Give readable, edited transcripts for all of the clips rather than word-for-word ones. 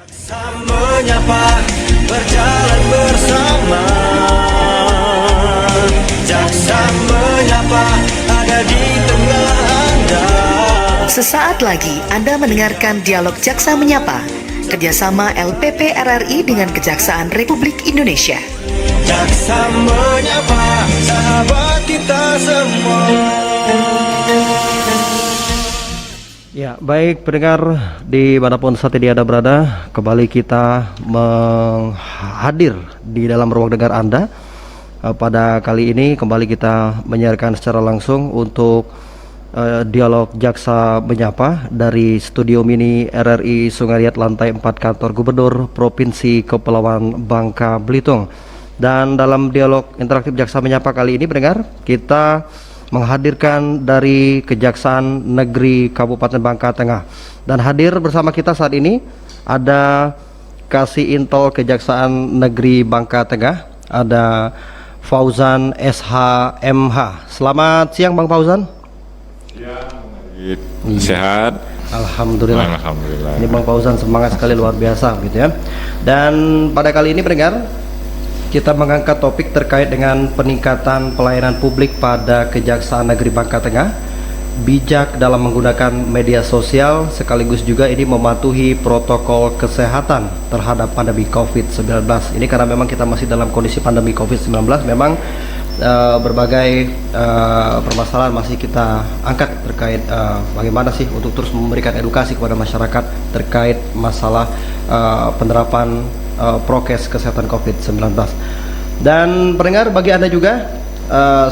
Jaksa menyapa, berjalan bersama. Jaksa menyapa, ada di tengah Anda. Sesaat lagi Anda mendengarkan dialog Jaksa Menyapa, kerjasama LPP RRI dengan Kejaksaan Republik Indonesia. Jaksa menyapa, sahabat kita semua. Ya, baik pendengar dimanapun saat ini Anda berada, kembali kita hadir di dalam ruang dengar Anda. Pada kali ini kembali kita menyiarkan secara langsung untuk dialog Jaksa Menyapa dari Studio Mini RRI Sungariat lantai 4 Kantor Gubernur Provinsi Kepulauan Bangka Belitung. Dan dalam dialog interaktif Jaksa Menyapa kali ini pendengar, kita menghadirkan dari Kejaksaan Negeri Kabupaten Bangka Tengah. Dan hadir bersama kita saat ini ada Kasih Intel Kejaksaan Negeri Bangka Tengah, ada Fauzan SHMH. Selamat siang Bang Fauzan. Sehat. Alhamdulillah. Alhamdulillah. Ini Bang Fauzan semangat sekali, luar biasa gitu ya. Dan pada kali ini pendengar, kita mengangkat topik terkait dengan peningkatan pelayanan publik pada Kejaksaan Negeri Bangka Tengah, bijak dalam menggunakan media sosial, sekaligus juga ini mematuhi protokol kesehatan terhadap pandemi COVID-19. Ini karena memang kita masih dalam kondisi pandemi COVID-19, memang berbagai permasalahan masih kita angkat terkait bagaimana sih untuk terus memberikan edukasi kepada masyarakat terkait masalah penerapan prokes kesehatan COVID-19. Dan pendengar, bagi Anda juga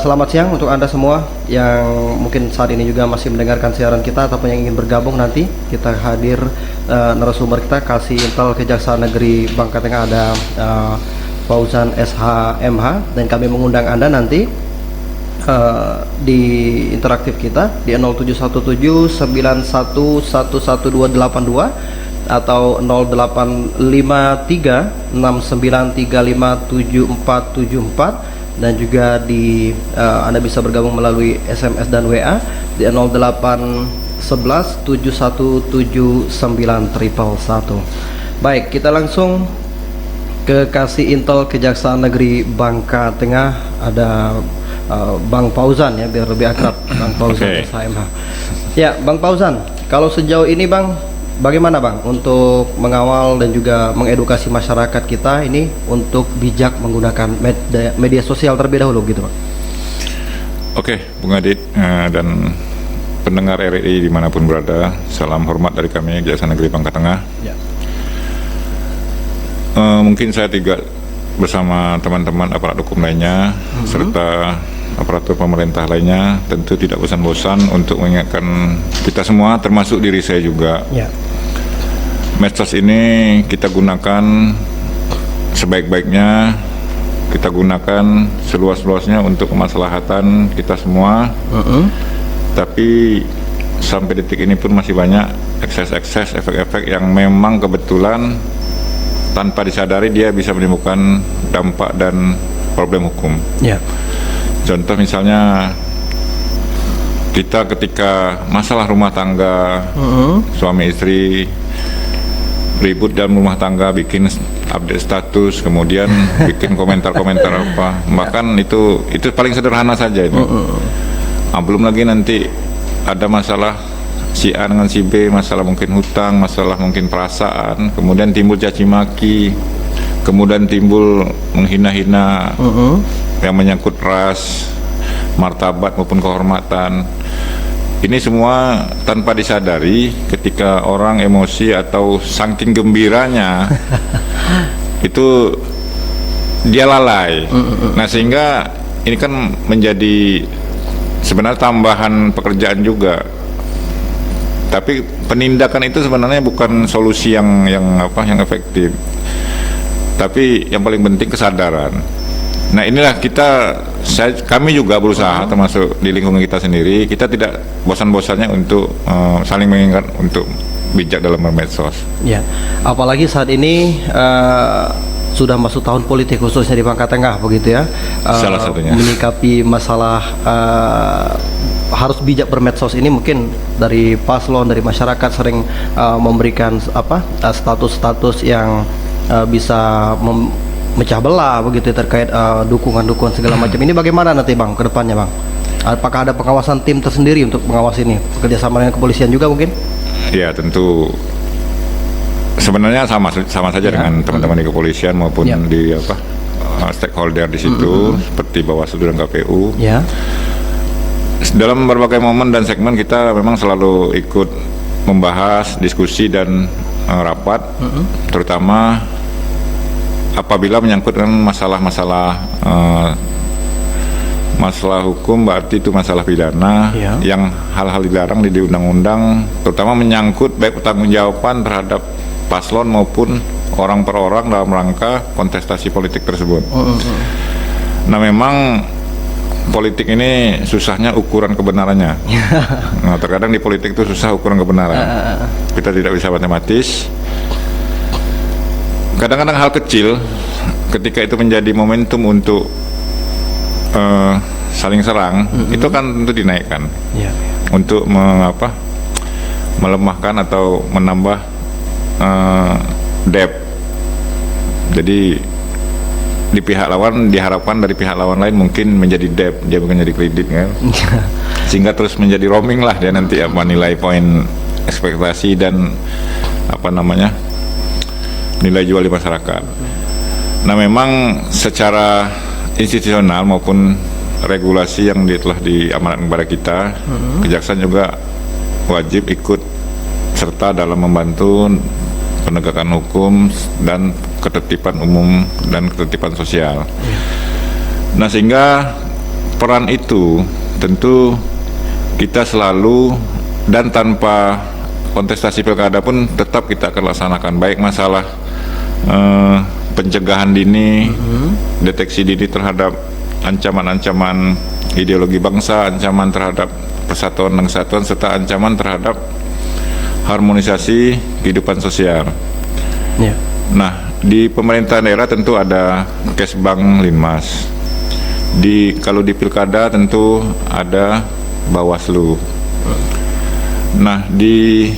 selamat siang untuk Anda semua yang mungkin saat ini juga masih mendengarkan siaran kita ataupun yang ingin bergabung. Nanti kita hadir narasumber kita Kasih Intel Kejaksaan Negeri Bangka Tengah, ada Fauzan SHMH, dan kami mengundang Anda nanti di interaktif kita di 071791111282 atau 085369357474, dan juga di Anda bisa bergabung melalui SMS dan WA di 0811717911. Baik, kita langsung ke Kasih Intel Kejaksaan Negeri Bangka Tengah, ada Bang Fauzan ya, biar lebih akrab. Bang Fauzan SHMH. Ya, Bang Fauzan, kalau sejauh ini Bang, bagaimana Bang untuk mengawal dan juga mengedukasi masyarakat kita ini untuk bijak menggunakan media sosial terlebih dahulu gitu Bang? Oke, Bung Adit dan pendengar RRI dimanapun berada, salam hormat dari kami Kejaksaan Negeri Bangka Tengah. Ya. Mungkin saya juga bersama teman-teman aparat hukum lainnya serta aparatur pemerintah lainnya tentu tidak bosan-bosan untuk mengingatkan kita semua, termasuk diri saya juga. Ya. Medsos ini kita gunakan sebaik-baiknya, kita gunakan seluas-luasnya untuk kemaslahatan kita semua. Tapi sampai detik ini pun masih banyak ekses-ekses, efek-efek yang memang kebetulan tanpa disadari dia bisa menimbulkan dampak dan problem hukum. Ya. Contoh misalnya kita ketika masalah rumah tangga, suami istri ribut dalam rumah tangga, bikin update status, kemudian bikin komentar-komentar apa, bahkan itu paling sederhana saja itu. Belum lagi nanti ada masalah si A dengan si B, masalah mungkin hutang, masalah mungkin perasaan, kemudian timbul caci maki, kemudian timbul menghina-hina yang menyangkut ras, martabat maupun kehormatan. Ini semua tanpa disadari ketika orang emosi atau saking gembiranya itu dia lalai. Nah, sehingga ini kan menjadi sebenarnya tambahan pekerjaan juga. Tapi penindakan itu sebenarnya bukan solusi yang efektif. Tapi yang paling penting kesadaran. Nah, inilah kami juga berusaha, termasuk di lingkungan kita sendiri, kita tidak bosan-bosannya untuk saling mengingat untuk bijak dalam bermedsos. Ya, apalagi saat ini sudah masuk tahun politik khususnya di Bangka Tengah begitu ya. Salah satunya menyikapi masalah harus bijak bermedsos ini mungkin dari paslon, dari masyarakat sering memberikan status-status yang bisa memecah belah begitu terkait dukungan-dukungan segala macam. Ini bagaimana nanti Bang ke depannya Bang? Apakah ada pengawasan tim tersendiri untuk pengawas ini? Kerjasama dengan kepolisian juga mungkin? Ya tentu sebenarnya sama saja dengan teman-teman di kepolisian maupun di stakeholder di situ seperti Bawaslu dan KPU. Ya. Dalam berbagai momen dan segmen kita memang selalu ikut membahas, diskusi dan rapat, terutama apabila menyangkut dengan masalah-masalah masalah hukum, berarti itu masalah pidana yang hal-hal dilarang di undang-undang, terutama menyangkut baik pertanggungjawaban terhadap paslon maupun orang per orang dalam rangka kontestasi politik tersebut. Nah memang politik ini susahnya ukuran kebenarannya. Nah terkadang di politik itu susah ukuran kebenaran. Kita tidak bisa matematis. Kadang-kadang hal kecil ketika itu menjadi momentum untuk saling serang, itu kan tentu dinaikkan untuk melemahkan atau menambah depth. Jadi di pihak lawan diharapkan dari pihak lawan lain mungkin menjadi depth, dia bukan jadi kredit kan, sehingga terus menjadi roaming lah dia nanti nilai poin ekspektasi dan nilai jual di masyarakat. Nah memang secara institusional maupun regulasi yang telah diamanatkan kepada kita, kejaksaan juga wajib ikut serta dalam membantu penegakan hukum dan ketertiban umum dan ketertiban sosial. Nah sehingga peran itu tentu kita selalu dan tanpa kontestasi pilkada pun tetap kita akan laksanakan, baik masalah pencegahan dini, deteksi dini terhadap ancaman-ancaman ideologi bangsa, ancaman terhadap persatuan dan kesatuan, serta ancaman terhadap harmonisasi kehidupan sosial. Nah, di pemerintah daerah tentu ada Kesbang Linmas. Kalau di pilkada tentu ada Bawaslu. Nah, di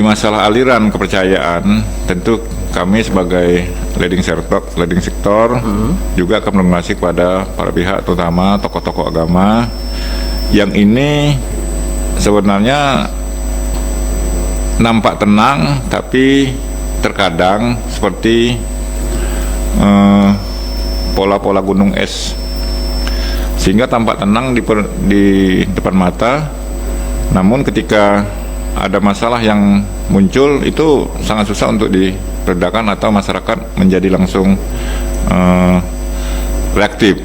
masalah aliran kepercayaan tentu kami sebagai leading sektor juga akan berkoordinasi kepada para pihak, terutama tokoh-tokoh agama yang ini sebenarnya nampak tenang tapi terkadang seperti pola-pola gunung es, sehingga tampak tenang di depan mata, namun ketika ada masalah yang muncul itu sangat susah untuk diredakan atau masyarakat menjadi langsung reaktif.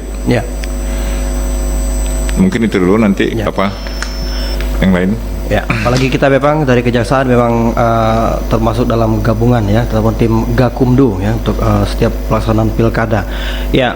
Mungkin itu dulu, nanti yang lain. Apalagi kita memang dari kejaksaan memang termasuk dalam gabungan ataupun tim Gakumdu untuk setiap pelaksanaan pilkada.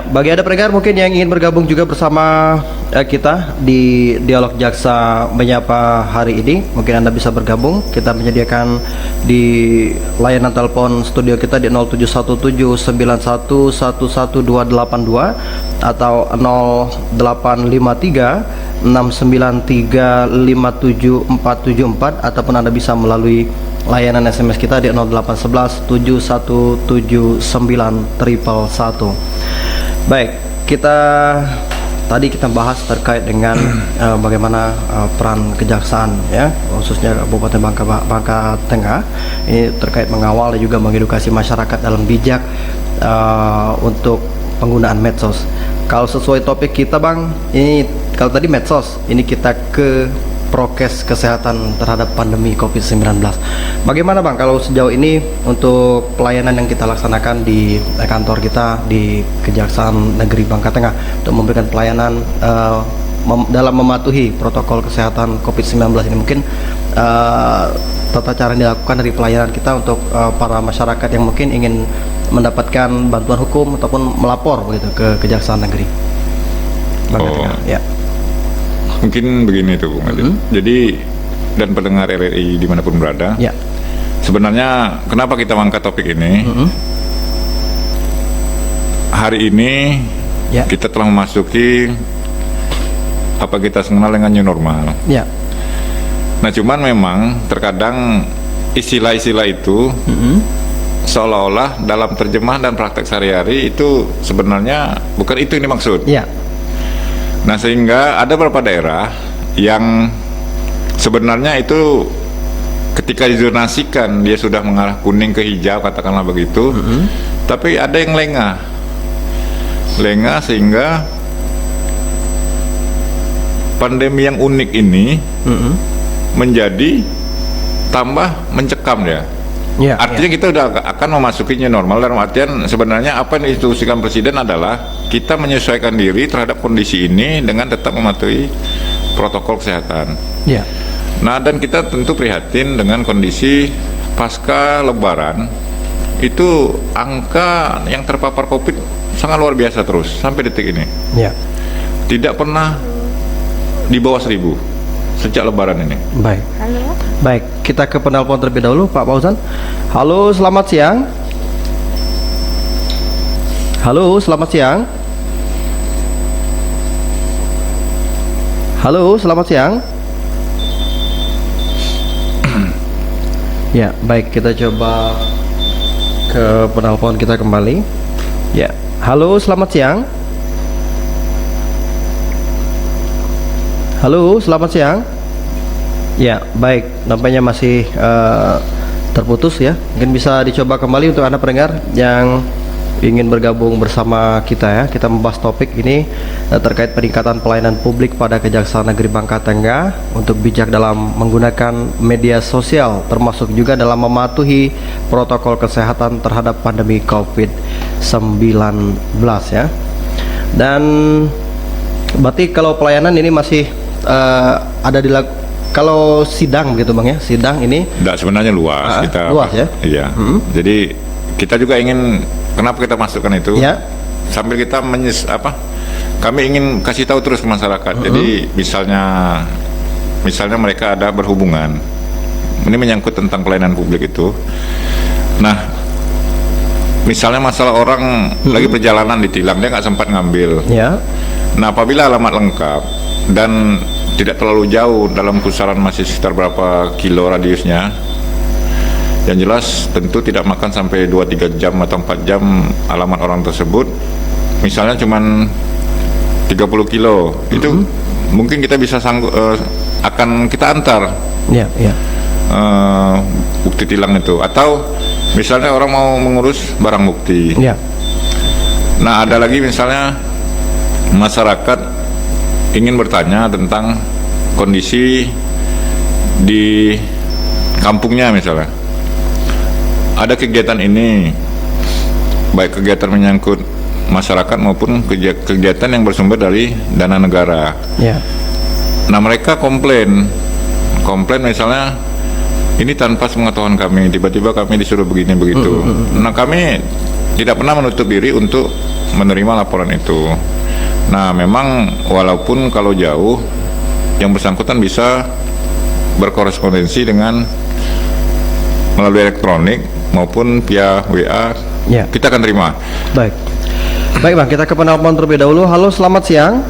Bagi ada pendengar mungkin yang ingin bergabung juga bersama kita di Dialog Jaksa Menyapa hari ini, mungkin Anda bisa bergabung. Kita menyediakan di layanan telepon studio kita di 0717911122 atau 0853 6935774 ataupun Anda bisa melalui layanan SMS kita di 0811 7179111. Baik, tadi kita bahas terkait dengan bagaimana peran kejaksaan khususnya Kabupaten Bangka Tengah ini terkait mengawal dan juga mengedukasi masyarakat dalam bijak untuk penggunaan medsos. Kalau sesuai topik kita Bang, ini kalau tadi medsos, ini kita ke prokes kesehatan terhadap pandemi COVID-19. Bagaimana Bang kalau sejauh ini untuk pelayanan yang kita laksanakan di kantor kita di Kejaksaan Negeri Bangka Tengah untuk memberikan pelayanan dalam mematuhi protokol kesehatan COVID-19 ini, mungkin tata cara yang dilakukan dari pelayanan kita untuk para masyarakat yang mungkin ingin mendapatkan bantuan hukum ataupun melapor begitu ke Kejaksaan Negeri Bangka Tengah. Mungkin begini tuh Bung Adit. Jadi dan pendengar RRI dimanapun berada, sebenarnya kenapa kita angkat topik ini? Hari ini Ya. Kita telah memasuki apa kita kenal dengan new normal. Ya. Nah, cuman memang terkadang istilah-istilah itu seolah-olah dalam terjemahan dan praktek sehari-hari itu sebenarnya bukan itu yang dimaksud. Ya. Nah, sehingga ada beberapa daerah yang sebenarnya itu ketika dizonasikan dia sudah mengarah kuning ke hijau, katakanlah begitu, tapi ada yang lengah sehingga pandemi yang unik ini menjadi tambah mencekam dia. Ya, Artinya kita udah akan memasuki new normal, dalam artian sebenarnya apa yang diinstruksikan Presiden adalah kita menyesuaikan diri terhadap kondisi ini dengan tetap mematuhi protokol kesehatan. Ya. Nah, dan kita tentu prihatin dengan kondisi pasca Lebaran itu angka yang terpapar COVID sangat luar biasa terus sampai detik ini. Ya. Tidak pernah di bawah 1000 sejak Lebaran ini. Baik. Baik, kita ke penelpon terlebih dahulu, Pak Fauzan. Halo, selamat siang. Halo, selamat siang. Halo, selamat siang. Ya, baik, kita coba ke penelpon kita kembali. Ya, halo, selamat siang. Halo, selamat siang. Ya, baik, nampaknya masih terputus ya. Mungkin bisa dicoba kembali untuk Anda pendengar yang ingin bergabung bersama kita ya. Kita membahas topik ini terkait peningkatan pelayanan publik pada Kejaksaan Negeri Bangka Tengah untuk bijak dalam menggunakan media sosial, termasuk juga dalam mematuhi protokol kesehatan terhadap pandemi COVID-19 ya. Dan berarti kalau pelayanan ini masih ada di kalau sidang gitu Bang ya, sidang ini Tidak, sebenarnya luas kita. luas ya. Iya. Jadi kita juga ingin, kenapa kita masukkan itu? Ya. Sambil kita kami ingin kasih tahu terus ke masyarakat. Jadi misalnya mereka ada berhubungan, ini menyangkut tentang pelayanan publik itu. Nah, misalnya masalah orang lagi perjalanan ditilang, dia nggak sempat ngambil. Ya. Nah, apabila alamat lengkap dan tidak terlalu jauh, dalam pusaran masih sekitar berapa kilo radiusnya, yang jelas tentu tidak makan sampai 2-3 jam atau 4 jam alamat orang tersebut. Misalnya cuman 30 kilo, itu mungkin kita bisa akan kita antar Ya, ya. bukti tilang itu. Atau misalnya orang mau mengurus barang bukti. Ya. Nah, ada lagi misalnya masyarakat ingin bertanya tentang kondisi di kampungnya, misalnya ada kegiatan ini, baik kegiatan menyangkut masyarakat maupun kegiatan yang bersumber dari dana negara. Ya. Nah, mereka komplain misalnya ini tanpa sepengetahuan kami, tiba-tiba kami disuruh begini begitu. Nah, kami tidak pernah menutup diri untuk menerima laporan itu. Nah, memang walaupun kalau jauh, yang bersangkutan bisa berkorespondensi dengan melalui elektronik maupun via WA. Ya. Kita akan terima. Baik. Baik Bang, kita ke penelpon terlebih dahulu. Halo, selamat siang.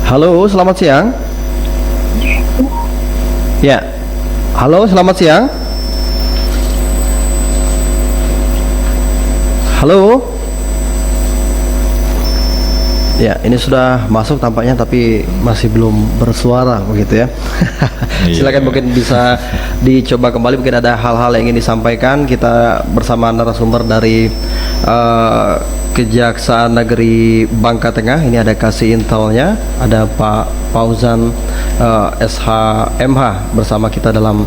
Halo, selamat siang. Ya. Halo, selamat siang. Halo. Ya, ini sudah masuk tampaknya tapi masih belum bersuara begitu ya. Silakan mungkin bisa dicoba kembali, mungkin ada hal-hal yang ingin disampaikan. Kita bersama narasumber dari Kejaksaan Negeri Bangka Tengah. Ini ada kasih intelnya, ada Pak Fauzan SHMH bersama kita dalam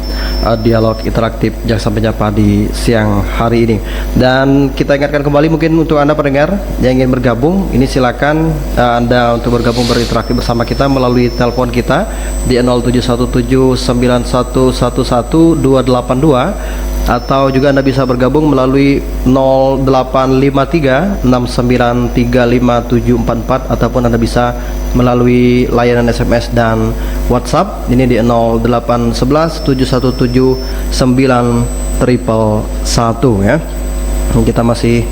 dialog interaktif Jaksa Menyapa di siang hari ini. Dan kita ingatkan kembali mungkin untuk Anda pendengar yang ingin bergabung, ini silakan Anda untuk bergabung berinteraksi bersama kita melalui telepon kita di 071791111282, atau juga Anda bisa bergabung melalui 085369357744, ataupun Anda bisa melalui layanan SMS dan WhatsApp ini di 0811717911 ya. kita masih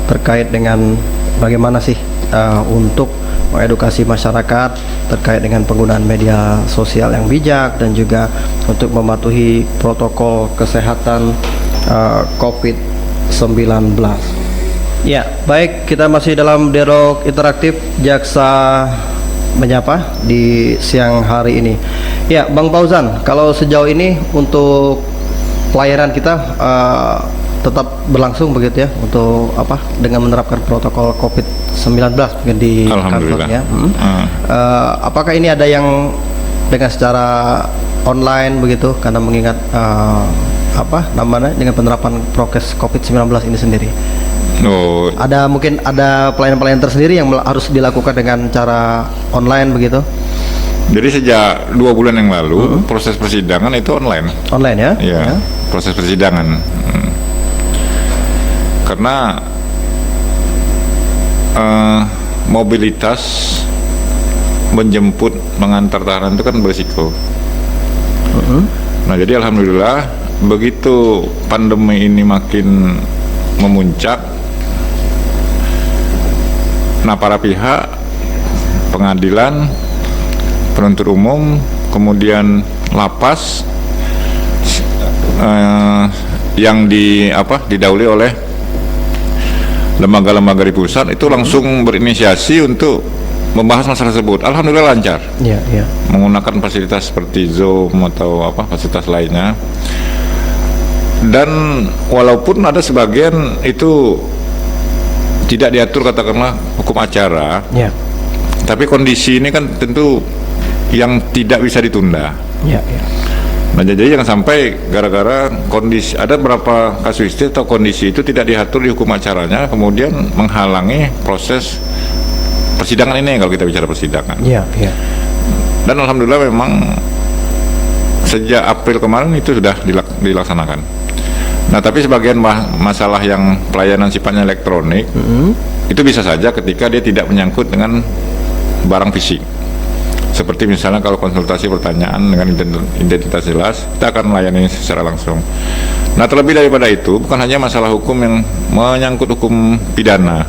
terkait dengan bagaimana sih untuk mengedukasi masyarakat terkait dengan penggunaan media sosial yang bijak dan juga untuk mematuhi protokol kesehatan COVID-19. Ya, baik, kita masih dalam dialog interaktif Jaksa Menyapa di siang hari ini. Ya, Bang Fauzan, kalau sejauh ini untuk pelayanan kita tetap berlangsung begitu ya, untuk apa, dengan menerapkan protokol COVID-19 mungkin di kantornya. Apakah ini ada yang dengan secara online begitu, karena mengingat apa namanya, dengan penerapan prokes COVID-19 ini sendiri? Oh, Mungkin ada pelayanan-pelayanan tersendiri yang harus dilakukan dengan cara online begitu? jadi sejak 2 bulan yang lalu proses persidangan itu online. Online ya? Ya, proses persidangan. Karena mobilitas menjemput mengantar tahanan itu kan berisiko. Nah, jadi alhamdulillah begitu pandemi ini makin memuncak, nah para pihak, pengadilan, penuntut umum, kemudian lapas yang didahului oleh lembaga-lembaga di pusat itu langsung berinisiasi untuk membahas masalah tersebut. Alhamdulillah lancar. Iya, iya. Menggunakan fasilitas seperti Zoom atau fasilitas lainnya. Dan walaupun ada sebagian itu tidak diatur katakanlah hukum acara, tapi kondisi ini kan tentu yang tidak bisa ditunda. Nah, jadi jangan sampai gara-gara kondisi, ada beberapa kasuistik atau kondisi itu tidak diatur di hukum acaranya, kemudian menghalangi proses persidangan ini kalau kita bicara persidangan. Dan alhamdulillah memang sejak April kemarin itu sudah dilaksanakan. Nah, tapi sebagian masalah yang pelayanan sifatnya elektronik itu bisa saja ketika dia tidak menyangkut dengan barang fisik. Seperti misalnya kalau konsultasi pertanyaan dengan identitas jelas, kita akan melayani secara langsung. Nah, terlebih daripada itu, bukan hanya masalah hukum yang menyangkut hukum pidana.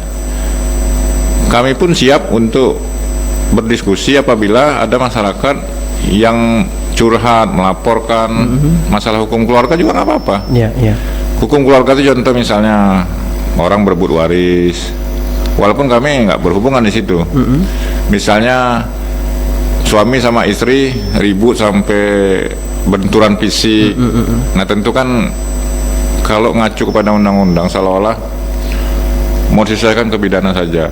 Kami pun siap untuk berdiskusi apabila ada masyarakat yang curhat, melaporkan masalah hukum keluarga juga nggak apa-apa. Hukum keluarga itu contoh misalnya orang berebut waris, walaupun kami nggak berhubungan di situ. Misalnya suami sama istri ribut sampai benturan fisik. Nah, tentu kan kalau ngacu kepada undang-undang seolah-olah mau diselesaikan ke pidana saja.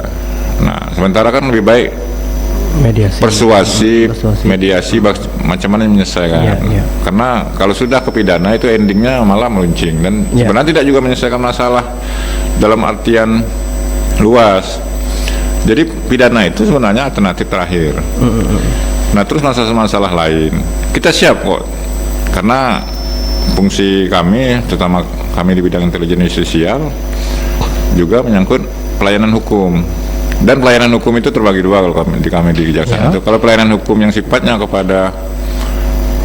Nah, sementara kan lebih baik persuasi, mediasi, macam mana menyelesaikan. Karena kalau sudah ke pidana itu endingnya malah meluncing dan sebenarnya tidak juga menyelesaikan masalah dalam artian luas. Jadi pidana itu sebenarnya alternatif terakhir. Nah, terus masalah-masalah lain kita siap kok, karena fungsi kami, terutama kami di bidang intelijen justisial, juga menyangkut pelayanan hukum. Dan pelayanan hukum itu terbagi dua kalau kami di kejaksaan itu. Kalau pelayanan hukum yang sifatnya kepada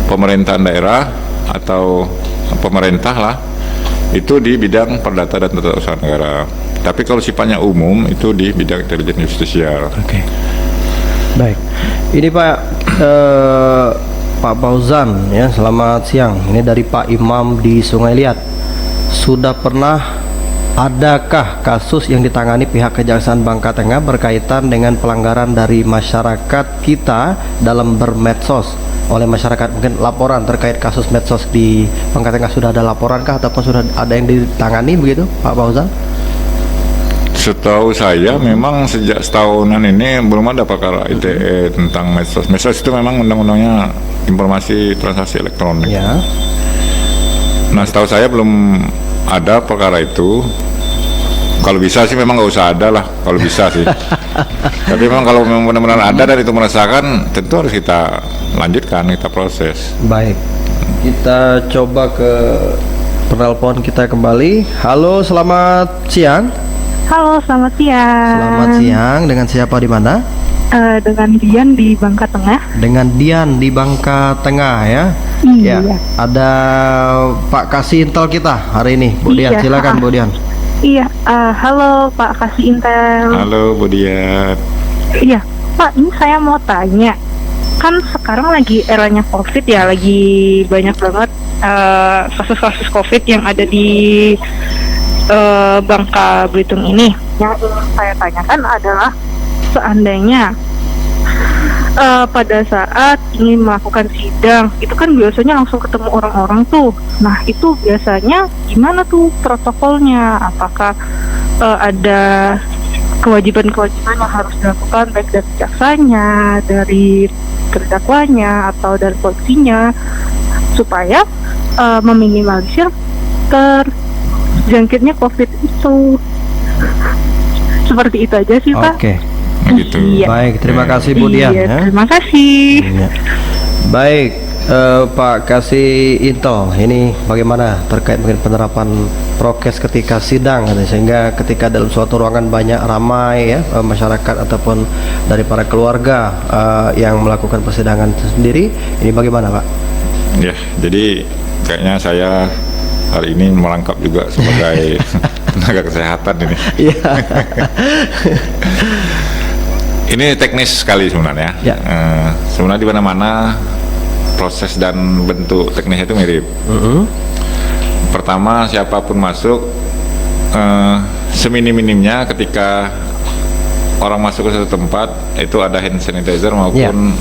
pemerintahan daerah atau pemerintah lah, itu di bidang perdata dan tata usaha negara. Tapi kalau sifatnya umum itu di bidang intelijen justisial. Baik. Ini Pak Fauzan ya, selamat siang. Ini dari Pak Imam di Sungai Liat. Sudah pernah adakah kasus yang ditangani pihak Kejaksaan Bangka Tengah berkaitan dengan pelanggaran dari masyarakat kita dalam bermedsos oleh masyarakat? Mungkin laporan terkait kasus medsos di Bangka Tengah, sudah ada laporankah ataupun sudah ada yang ditangani begitu, Pak Fauzan? Setahu saya memang sejak setahunan ini belum ada perkara ITE tentang medsos. Medsos itu memang undang-undangnya informasi transaksi elektronik. Nah, setahu saya belum ada perkara itu. Kalau bisa sih memang nggak usah ada lah, kalau bisa sih. Tapi memang kalau memang benar-benar ada dan itu merasakan, tentu harus kita lanjutkan, kita proses. Baik, kita coba ke penelpon kita kembali. Halo, selamat siang. Halo, selamat siang. Selamat siang, dengan siapa di mana? Dengan Dian di Bangka Tengah. Dengan Dian di Bangka Tengah ya. Ya, Iya. ada Pak Kasih Intel kita hari ini, Bu Dian. Iya, Silakan Bu Dian. Iya, halo Pak Kasih Intel. Halo Bu Dian. Iya, Pak, ini saya mau tanya. Kan sekarang lagi eranya COVID ya, lagi banyak banget kasus-kasus COVID yang ada di Bangka Belitung ini. Yang ingin saya tanyakan adalah seandainya pada saat ingin melakukan sidang, itu kan biasanya langsung ketemu orang-orang tuh. Nah, itu biasanya gimana tuh protokolnya? Apakah ada kewajiban-kewajiban yang harus dilakukan baik dari jaksanya, dari terdakwanya, atau dari polisinya, supaya meminimalisir terjangkitnya COVID itu? Seperti itu aja sih, Pak. Oke. Gitu. Iya. Baik, terima kasih Bu Dian Iya, ya. terima kasih. Iya. Baik, Pak Kasih Intel, ini bagaimana terkait mungkin penerapan prokes ketika sidang, sehingga ketika dalam suatu ruangan banyak ramai ya masyarakat ataupun dari para keluarga yang melakukan persidangan itu sendiri, ini bagaimana Pak? Ya, jadi kayaknya saya hari ini merangkap juga sebagai tenaga kesehatan ini. Iya. Ini teknis sekali sebenarnya. Ya. Sebenarnya di mana-mana proses dan bentuk teknisnya itu mirip. Pertama, siapapun masuk, seminim-minimnya ketika orang masuk ke suatu tempat itu ada hand sanitizer maupun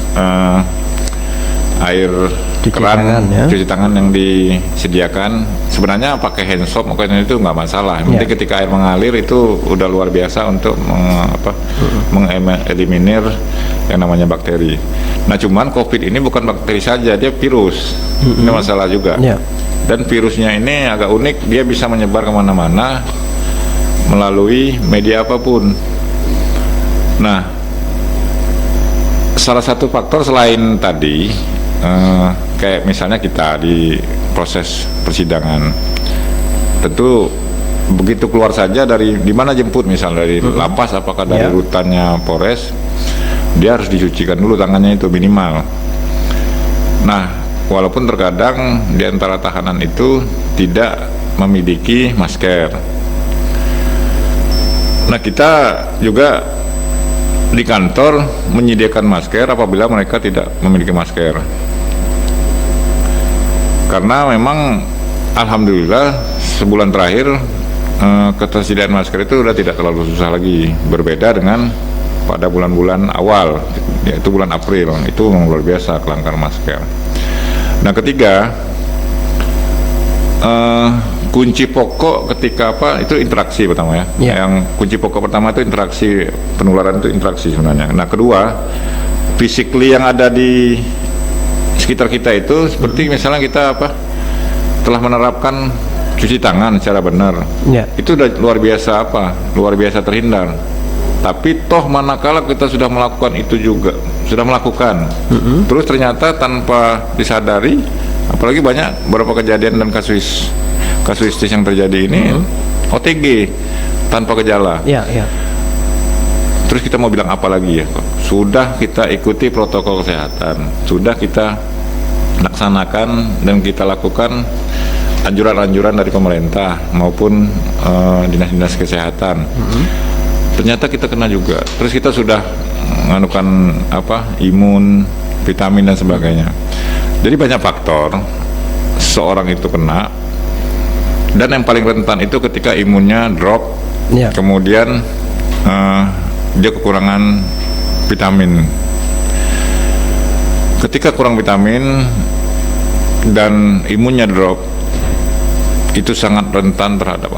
air Cuci keran, tangan, ya. cuci tangan yang disediakan. Sebenarnya pakai hand soap mungkin itu nggak masalah. Yang penting ketika air mengalir itu udah luar biasa untuk mengeliminir yang namanya bakteri. Nah, cuman COVID ini bukan bakteri saja, dia virus. Ini masalah juga. Ya. Dan virusnya ini agak unik, dia bisa menyebar kemana-mana melalui media apapun. Nah, salah satu faktor selain tadi, kayak misalnya kita di proses persidangan, tentu begitu keluar saja dari di mana jemput, misalnya dari lapas, apakah dari rutannya Polres, dia harus dicucikan dulu tangannya itu minimal. Nah, walaupun terkadang di antara tahanan itu tidak memiliki masker. Nah, kita juga di kantor menyediakan masker apabila mereka tidak memiliki masker. Karena memang alhamdulillah sebulan terakhir ketersediaan masker itu sudah tidak terlalu susah lagi, berbeda dengan pada bulan-bulan awal, yaitu bulan April, itu luar biasa kelangkaan masker. Nah, ketiga, kunci pokok ketika itu interaksi pertama ya. Yang kunci pokok pertama itu interaksi, penularan itu interaksi sebenarnya. Nah, kedua, physically yang ada di sekitar kita itu seperti misalnya kita telah menerapkan cuci tangan secara benar. Itu udah luar biasa luar biasa terhindar. Tapi toh manakala kita sudah melakukan itu juga, sudah melakukan, terus ternyata tanpa disadari, apalagi banyak beberapa kejadian dan kasuistis yang terjadi ini, OTG tanpa gejala. Terus kita mau bilang apa lagi ya? Sudah kita ikuti protokol kesehatan, sudah kita laksanakan dan kita lakukan anjuran-anjuran dari pemerintah maupun dinas-dinas kesehatan. Ternyata kita kena juga. Terus kita sudah menganukan imun, vitamin dan sebagainya. Jadi banyak faktor seorang itu kena, dan yang paling rentan itu ketika imunnya drop, kemudian dia kekurangan vitamin. Ketika kurang vitamin dan imunnya drop, itu sangat rentan terhadap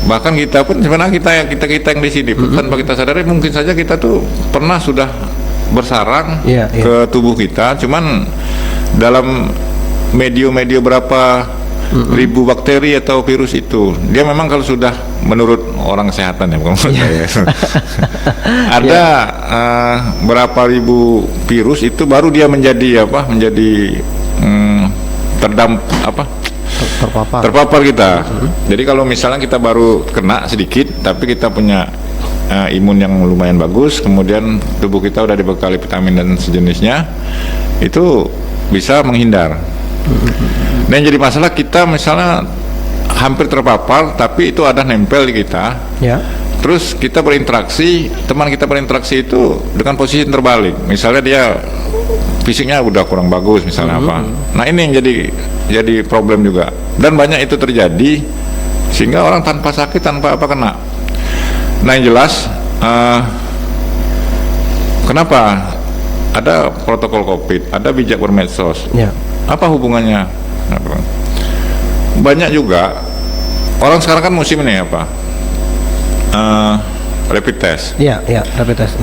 bahkan kita pun sebenarnya kita yang di sini tanpa kita sadari mungkin saja kita tuh pernah sudah bersarang ke tubuh kita, cuman dalam medio berapa ribu bakteri atau virus itu, dia memang kalau sudah menurut orang kesehatan ya, bukan menurut saya, ada berapa ribu virus itu baru dia menjadi terpapar kita. Jadi kalau misalnya kita baru kena sedikit tapi kita punya imun yang lumayan bagus, kemudian tubuh kita udah dibekali vitamin dan sejenisnya, itu bisa menghindar. Nah, yang jadi masalah kita misalnya hampir terpapar, tapi itu ada nempel di kita. Ya. Terus kita berinteraksi, teman kita berinteraksi itu dengan posisi yang terbalik. Misalnya dia fisiknya udah kurang bagus, misalnya apa. Nah, ini yang jadi problem juga. Dan banyak itu terjadi sehingga orang tanpa sakit, tanpa apa kena. Nah, yang jelas kenapa ada protokol COVID, ada bijak bermedsos. Ya. Apa hubungannya? Banyak juga orang sekarang kan musim ini apa? Rapid test. Iya, rapid test.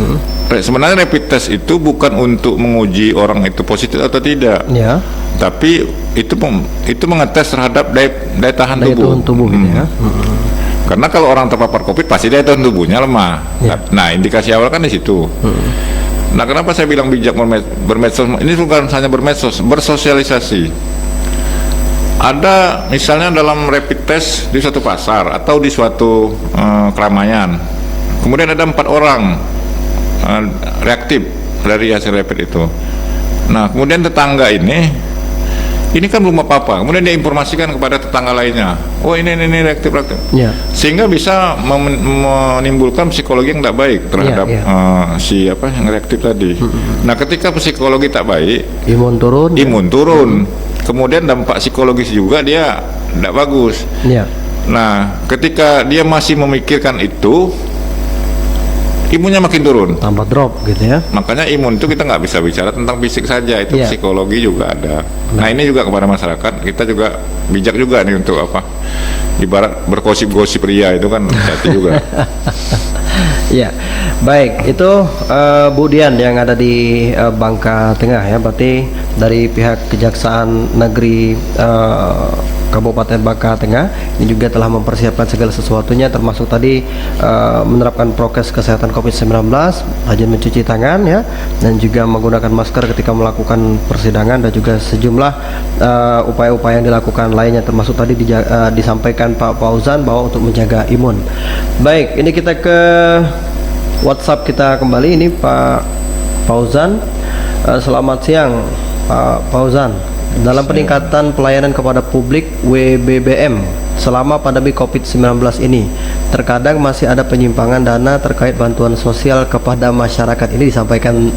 Sebenarnya rapid test itu bukan untuk menguji orang itu positif atau tidak. Ya. Tapi itu mengetes terhadap daya tahan Daya tubuh. tahan tubuh gitu ya. Karena kalau orang terpapar COVID pasti daya tahan tubuhnya lemah. Ya. Nah, indikasi awal kan di situ. Nah, kenapa saya bilang bijak bermedsos? Ini bukan hanya bermedsos, bersosialisasi. Ada misalnya dalam rapid test di suatu pasar atau di suatu keramaian, kemudian ada 4 orang reaktif dari hasil rapid itu. Nah, kemudian tetangga ini kan belum apa-apa, kemudian dia informasikan kepada tetangga lainnya, oh ini reaktif. Ya. Sehingga bisa menimbulkan psikologi yang tak baik terhadap si yang reaktif tadi. Nah, ketika psikologi tak baik, Imun turun. Kemudian dampak psikologis juga dia tidak bagus. Ya. Nah, ketika dia masih memikirkan itu, imunnya makin turun. Tambah drop gitu ya. Makanya imun itu kita nggak bisa bicara tentang fisik saja, itu Iya. psikologi juga ada. Nah, ini juga kepada masyarakat, kita juga bijak juga nih untuk apa? Ibarat bergosip-gosip ria itu kan hati juga. Ya, baik, itu Bu Dian yang ada di Bangka Tengah ya, berarti dari pihak Kejaksaan Negeri Kabupaten Bangka Tengah ini juga telah mempersiapkan segala sesuatunya, termasuk tadi menerapkan prokes kesehatan COVID-19, rajin mencuci tangan ya, dan juga menggunakan masker ketika melakukan persidangan, dan juga sejumlah upaya-upaya yang dilakukan lainnya, termasuk tadi disampaikan Pak Fauzan bahwa untuk menjaga imun. Baik, ini kita ke WhatsApp kita kembali. Ini Pak Fauzan. Selamat siang Pak Fauzan. Dalam peningkatan pelayanan kepada publik WBBM selama pandemi COVID-19 ini, terkadang masih ada penyimpangan dana terkait bantuan sosial kepada masyarakat. Ini disampaikan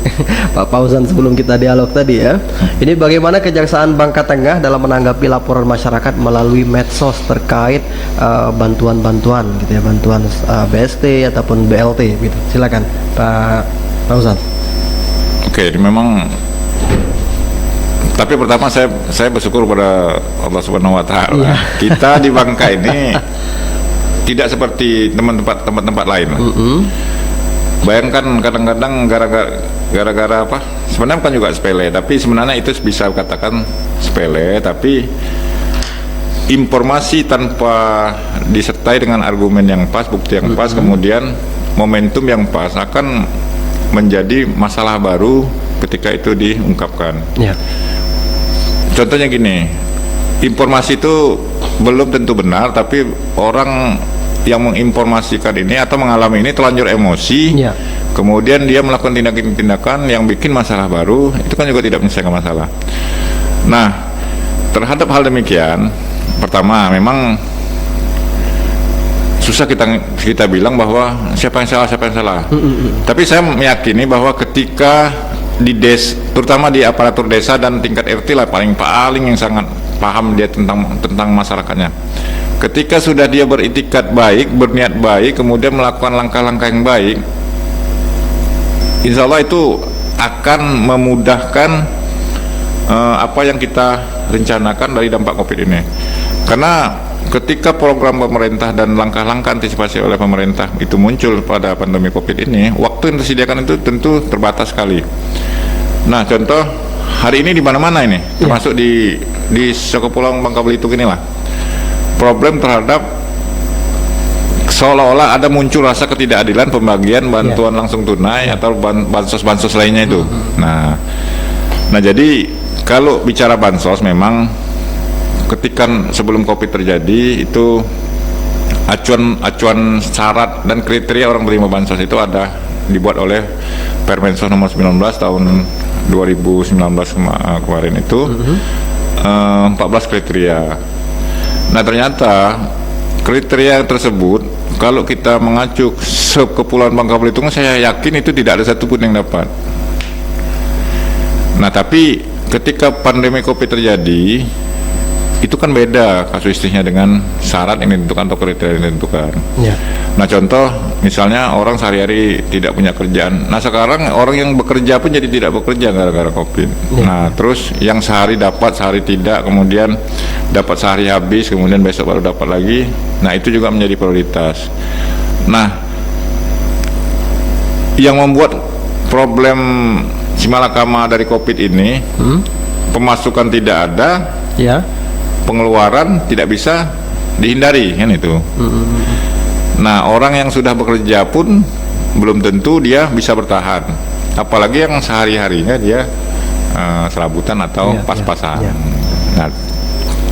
Pak Fauzan sebelum kita dialog tadi ya. Ini bagaimana Kejaksaan Bangka Tengah dalam menanggapi laporan masyarakat melalui medsos terkait bantuan-bantuan gitu ya, bantuan BST ataupun BLT gitu. Silakan Pak Fauzan. Oke, memang. Tapi pertama saya bersyukur pada Allah Subhanahu Wa Taala. Iya. Kita di Bangka ini tidak seperti tempat-tempat lain. Bayangkan kadang-kadang gara-gara apa? Sebenarnya bukan juga sepele, tapi sebenarnya itu bisa katakan sepele, tapi informasi tanpa disertai dengan argumen yang pas, bukti yang pas, kemudian momentum yang pas akan menjadi masalah baru ketika itu diungkapkan. Ya. Contohnya gini, informasi itu belum tentu benar, tapi orang yang menginformasikan ini atau mengalami ini terlanjur emosi, Ya. kemudian dia melakukan tindakan-tindakan yang bikin masalah baru, itu kan juga tidak menyelesaikan masalah. Nah, terhadap hal demikian, pertama memang susah kita bilang bahwa siapa yang salah. Tapi saya meyakini bahwa ketika di terutama di aparatur desa dan tingkat RT lah paling yang sangat paham dia tentang masyarakatnya. Ketika sudah dia beritikat baik, berniat baik, kemudian melakukan langkah-langkah yang baik, insya Allah itu akan memudahkan apa yang kita rencanakan dari dampak COVID ini. Karena ketika program pemerintah dan langkah-langkah antisipasi oleh pemerintah itu muncul pada pandemi COVID ini, waktu yang disediakan itu tentu terbatas sekali. Nah, contoh hari ini di mana-mana ini, termasuk di Kepulauan Bangka Belitung inilah, problem terhadap seolah-olah ada muncul rasa ketidakadilan pembagian bantuan langsung tunai atau bansos lainnya itu. Nah, jadi kalau bicara bansos memang ketika sebelum COVID terjadi itu acuan syarat dan kriteria orang menerima bansos itu ada dibuat oleh Permensos nomor 19 tahun 2019 kemarin itu. 14 kriteria. Nah ternyata kriteria tersebut kalau kita mengacu Kepulauan Bangka Belitung, saya yakin itu tidak ada satupun yang dapat. Nah tapi ketika pandemi COVID terjadi, itu kan beda kasuistiknya dengan syarat yang ditentukan atau kriteria yang ditentukan. Ya. Nah contoh misalnya orang sehari-hari tidak punya kerjaan. Nah sekarang orang yang bekerja pun jadi tidak bekerja gara-gara COVID. Ya. Nah terus yang sehari dapat, sehari tidak, kemudian dapat sehari habis, kemudian besok baru dapat lagi. Nah itu juga menjadi prioritas. Nah yang membuat problem simalakama dari COVID ini, pemasukan tidak ada, Ya. pengeluaran tidak bisa dihindari, kan itu. Nah orang yang sudah bekerja pun belum tentu dia bisa bertahan, apalagi yang sehari-harinya dia serabutan atau Ya, pas-pasan. ya. Nah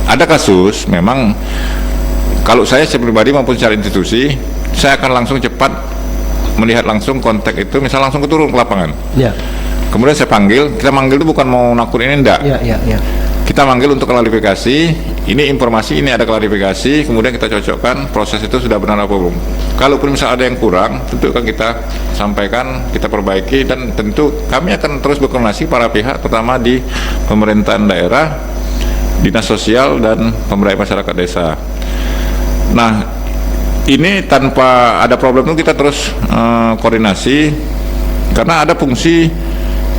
ada kasus memang kalau saya pribadi maupun secara institusi, saya akan langsung cepat melihat langsung kontak itu, misal langsung turun ke lapangan. Ya. Kemudian saya panggil, kita manggil itu bukan mau nakut ini, enggak. Ya. Ya. Ya. Kita manggil untuk klarifikasi, ini informasi, ini ada klarifikasi, kemudian kita cocokkan proses itu sudah benar apa belum. Kalaupun misal ada yang kurang, tentu akan kita sampaikan, kita perbaiki, dan tentu kami akan terus berkoordinasi para pihak, terutama di pemerintahan daerah, dinas sosial, dan pemberdayaan masyarakat desa. Nah, ini tanpa ada problem itu kita terus koordinasi, karena ada fungsi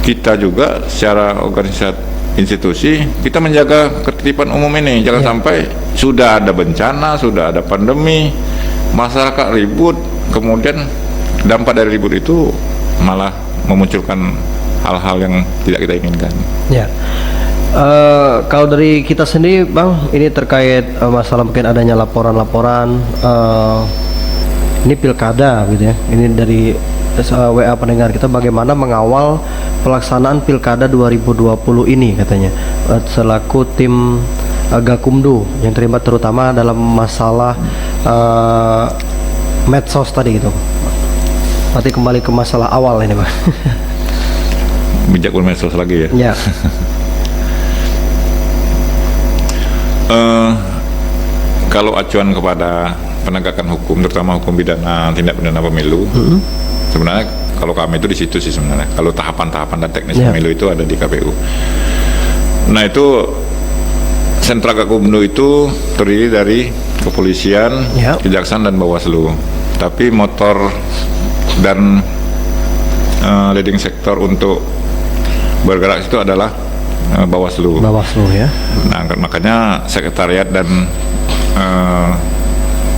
kita juga secara organisasi institusi, kita menjaga ketertiban umum ini, jangan sampai sudah ada bencana, sudah ada pandemi, masyarakat ribut, kemudian dampak dari ribut itu malah memunculkan hal-hal yang tidak kita inginkan. Ya. Kalau dari kita sendiri, Bang, ini terkait masalah mungkin adanya laporan-laporan ini pilkada gitu ya. Ini dari WA pendengar kita, bagaimana mengawal pelaksanaan pilkada 2020 ini katanya, selaku tim Gakumdu yang terlibat terutama dalam masalah medsos tadi gitu. Berarti kembali ke masalah awal ini, Bang. Bijak bermedsos lagi ya. Ya. Kalau acuan kepada penegakan hukum, terutama hukum pidana, tindak pidana pemilu, sebenarnya kalau kami itu di situ sih sebenarnya. Kalau tahapan-tahapan dan teknis pemilu itu ada di KPU. Nah itu sentra Gakumdu itu terdiri dari kepolisian, kejaksaan, dan Bawaslu. Tapi motor dan leading sektor untuk bergerak itu adalah Bawaslu. Bawaslu ya. Nah makanya sekretariat dan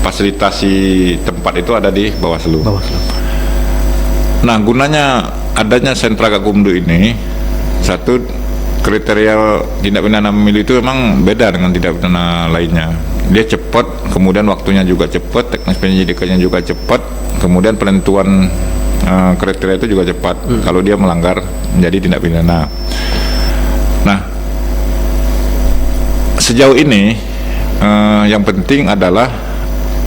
fasilitasi tempat itu ada di Bawaslu. Nah gunanya adanya sentra Gakumdu ini, satu, kriteria tindak pidana pemilu itu memang beda dengan tindak pidana lainnya. Dia cepat, kemudian waktunya juga cepat, teknis penyidikannya juga cepat, kemudian penentuan kriteria itu juga cepat kalau dia melanggar menjadi tindak pidana. Nah sejauh ini yang penting adalah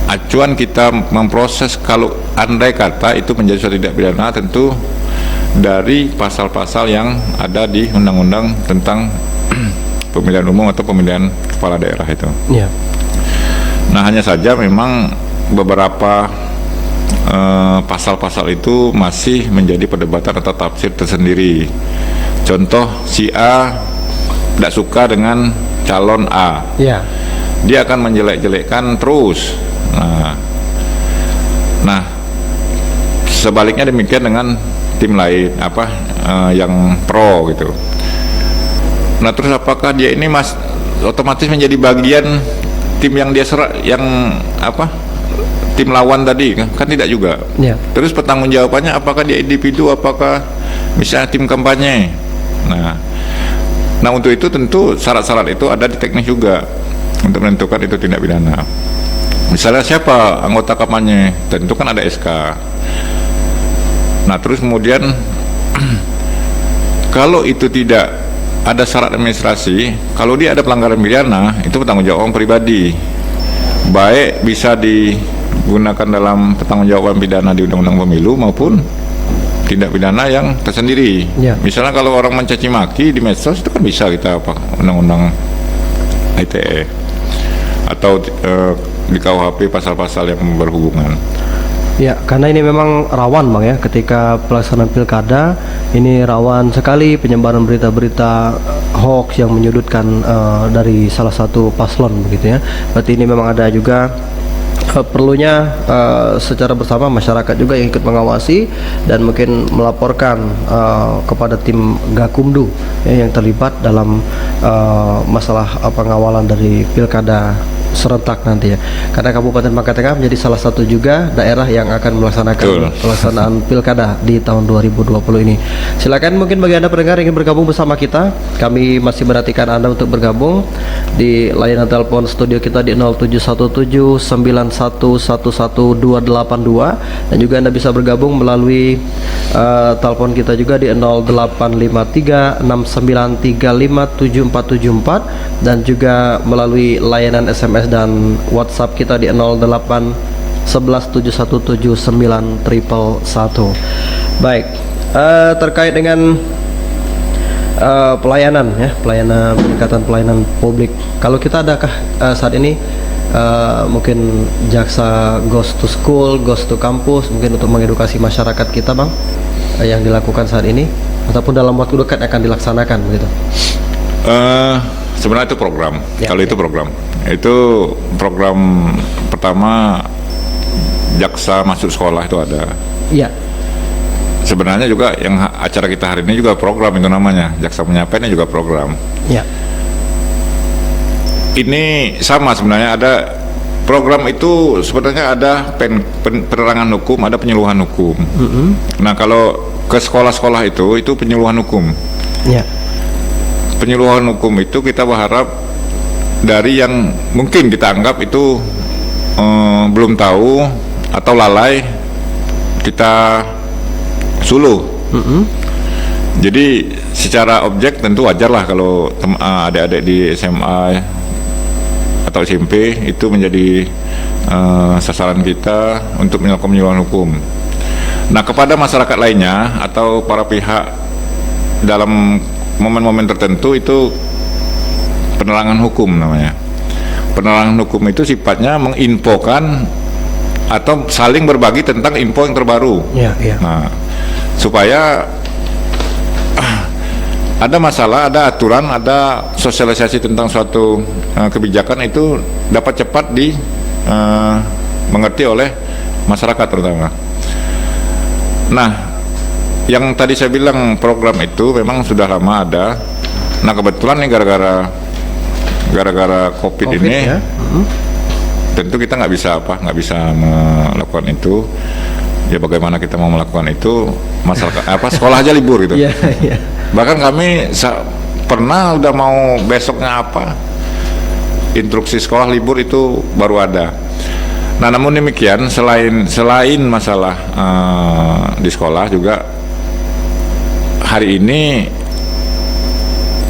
acuan kita memproses, kalau andai kata itu menjadi suatu tindak pidana, tentu dari pasal-pasal yang ada di undang-undang tentang pemilihan umum atau pemilihan kepala daerah itu. Ya. Nah hanya saja memang beberapa pasal-pasal itu masih menjadi perdebatan atau tafsir tersendiri. Contoh, si A tidak suka dengan calon A, dia akan menjelek-jelekkan terus. Nah sebaliknya demikian dengan tim lain yang pro gitu. Nah terus apakah dia ini otomatis menjadi bagian tim yang dia tim lawan tadi kan tidak juga. Terus pertanggungjawabannya apakah dia individu, apakah misalnya tim kampanye. Nah untuk itu tentu syarat-syarat itu ada di teknis juga untuk menentukan itu tindak pidana. Misalnya siapa anggota kampanye, tentu kan ada SK. Nah terus kemudian kalau itu tidak ada syarat administrasi, kalau dia ada pelanggaran pidana, itu pertanggungjawaban pribadi, baik bisa digunakan dalam pertanggungjawaban pidana di Undang-Undang Pemilu maupun tindak pidana yang tersendiri. Misalnya kalau orang mencaci maki di medsos, itu kan bisa kita Undang-Undang ITE atau di KUHP pasal-pasal yang berhubungan. Ya, karena ini memang rawan Bang ya, ketika pelaksanaan pilkada ini rawan sekali penyebaran berita-berita hoax yang menyudutkan dari salah satu paslon begitu ya. Berarti ini memang ada juga perlunya secara bersama masyarakat juga yang ikut mengawasi dan mungkin melaporkan kepada tim Gakumdu ya, yang terlibat dalam masalah pengawalan dari pilkada serentak nanti ya, karena Kabupaten Bangka Tengah menjadi salah satu juga daerah yang akan melaksanakan pelaksanaan pilkada di tahun 2020 ini. Silakan mungkin bagi Anda pendengar yang ingin bergabung bersama kita, kami masih menantikan Anda untuk bergabung di layanan telepon studio kita di 071791111282 dan juga Anda bisa bergabung melalui telepon kita juga di 085369357474 dan juga melalui layanan SMS dan WhatsApp kita di 0811717911. Baik, terkait dengan pelayanan ya, peningkatan pelayanan publik. Kalau kita adakah saat ini mungkin jaksa goes to school, goes to kampus mungkin untuk mengedukasi masyarakat kita Bang, yang dilakukan saat ini ataupun dalam waktu dekat akan dilaksanakan begitu? Sebenarnya itu program. Ya, Kalau ya. itu program pertama, jaksa masuk sekolah itu ada. Iya. Sebenarnya juga yang acara kita hari ini juga program, itu namanya jaksa menyapa, ini juga program. Ya. Ini sama sebenarnya, ada program itu sebenarnya ada penerangan hukum, ada penyuluhan hukum. Nah kalau ke sekolah-sekolah itu penyuluhan hukum. Ya. Penyuluhan hukum itu kita berharap dari yang mungkin kita anggap itu belum tahu atau lalai, kita suluh. Jadi secara objek tentu wajar lah kalau adik-adik di SMA atau SMP itu menjadi sasaran kita untuk melakukan penyuluhan hukum. Nah kepada masyarakat lainnya atau para pihak dalam momen-momen tertentu itu penerangan hukum namanya. Penerangan hukum itu sifatnya menginfokan atau saling berbagi tentang info yang terbaru. Ya, ya. Nah, supaya ada masalah, ada aturan, ada sosialisasi tentang suatu kebijakan itu dapat cepat dimengerti oleh masyarakat terutama. Nah, yang tadi saya bilang program itu memang sudah lama ada. Nah kebetulan nih gara-gara COVID ini ya. tentu kita nggak bisa melakukan itu. Ya bagaimana kita mau melakukan itu, masalah sekolah aja libur gitu. Iya, iya. Bahkan kami pernah udah mau besoknya instruksi sekolah libur itu baru ada. Nah namun demikian selain masalah di sekolah juga hari ini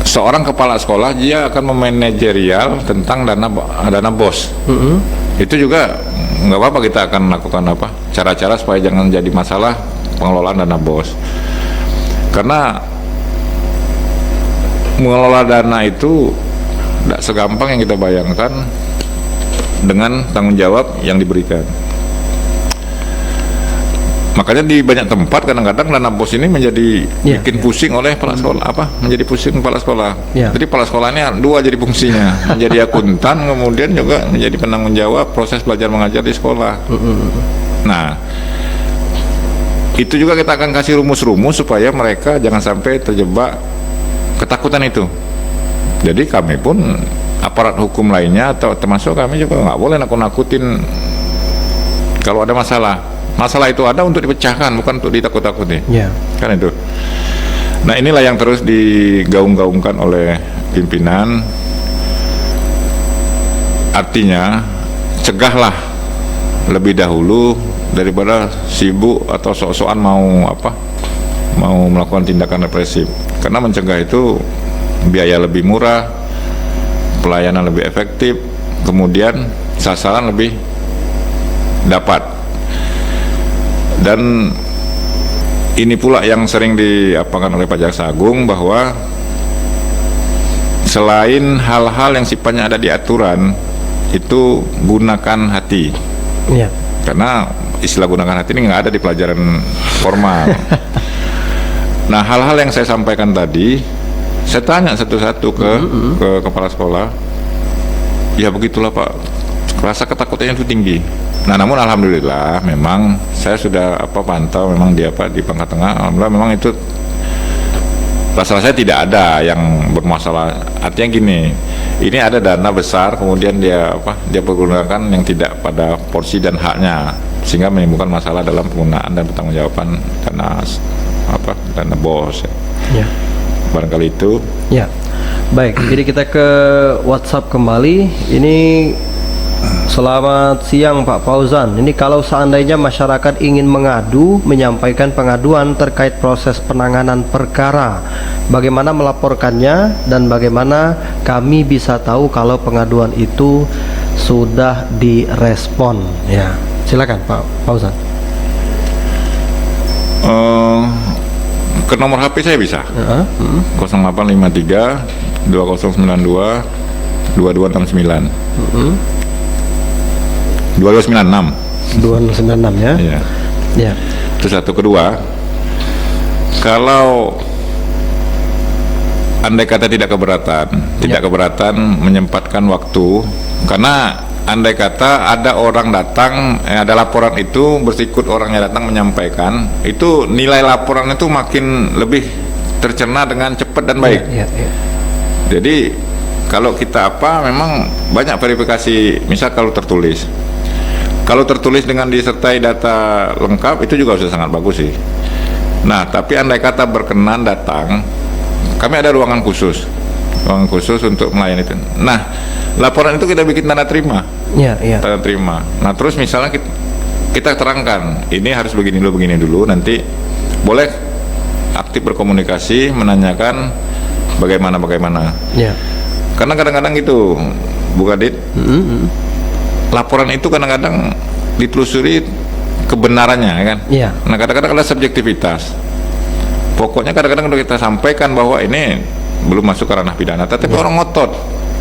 seorang kepala sekolah dia akan memanajerial tentang dana BOS. Itu juga nggak apa-apa, kita akan lakukan cara-cara supaya jangan jadi masalah pengelolaan dana BOS. Karena mengelola dana itu tidak segampang yang kita bayangkan dengan tanggung jawab yang diberikan. Makanya di banyak tempat kadang-kadang dana BOS ini menjadi bikin pusing oleh kepala sekolah, menjadi pusing kepala sekolah. Jadi kepala sekolahnya dua jadi fungsinya, menjadi akuntan, kemudian juga menjadi penanggung jawab proses belajar mengajar di sekolah. Nah, itu juga kita akan kasih rumus-rumus supaya mereka jangan sampai terjebak ketakutan itu. Jadi kami pun aparat hukum lainnya atau termasuk kami juga nggak boleh nakut-nakutin kalau ada masalah. Masalah itu ada untuk dipecahkan, bukan untuk ditakut-takuti. Kan itu. Nah inilah yang terus digaung-gaungkan oleh pimpinan. Artinya cegahlah lebih dahulu daripada sibuk atau sok-sokan mau melakukan tindakan represif. Karena mencegah itu biaya lebih murah, pelayanan lebih efektif, kemudian sasaran lebih dapat. Dan ini pula yang sering diapakan oleh Pak Jaksa Agung, bahwa selain hal-hal yang sifatnya ada di aturan, itu gunakan hati. Iya. Karena istilah gunakan hati ini nggak ada di pelajaran formal. Nah, hal-hal yang saya sampaikan tadi, saya tanya satu-satu ke kepala sekolah. Ya begitulah Pak, rasa ketakutannya itu tinggi. Nah, namun alhamdulillah memang saya sudah pantau memang dia di Bangka Tengah, alhamdulillah memang itu rasa saya tidak ada yang bermasalah. Artinya gini, ini ada dana besar kemudian dia pergunakan yang tidak pada porsi dan haknya, sehingga menimbulkan masalah dalam penggunaan dan pertanggungjawaban dana BOS. Ya. Barangkali itu. Ya. Baik, jadi kita ke WhatsApp kembali. Ini selamat siang Pak Fauzan. Ini kalau seandainya masyarakat ingin mengadu, menyampaikan pengaduan terkait proses penanganan perkara, bagaimana melaporkannya dan bagaimana kami bisa tahu kalau pengaduan itu sudah direspon? Ya, silakan Pak Fauzan. Ke nomor HP saya bisa. 0853 2092 2269. 2296 ya. Iya. Ya. Itu satu. Kedua, kalau andai kata tidak keberatan menyempatkan waktu, karena andai kata ada orang datang, ada laporan itu bersikut orangnya datang menyampaikan, itu nilai laporan itu makin lebih tercerna dengan cepat dan baik. Ya. Jadi kalau kita memang banyak verifikasi, misal kalau tertulis dengan disertai data lengkap itu juga sudah sangat bagus sih. Nah, tapi andai kata berkenan datang, kami ada ruangan khusus untuk melayani itu. Nah, laporan itu kita bikin tanda terima. Iya. Tanda terima. Nah, terus misalnya kita terangkan, ini harus begini dulu, nanti boleh aktif berkomunikasi, menanyakan bagaimana. Iya. Karena kadang-kadang gitu, Bu Kadit, laporan itu kadang-kadang ditelusuri kebenarannya, kan? Iya. Nah, kadang-kadang ada subjektivitas. Pokoknya kadang-kadang udah kita sampaikan bahwa ini belum masuk ke ranah pidana, tapi orang ngotot.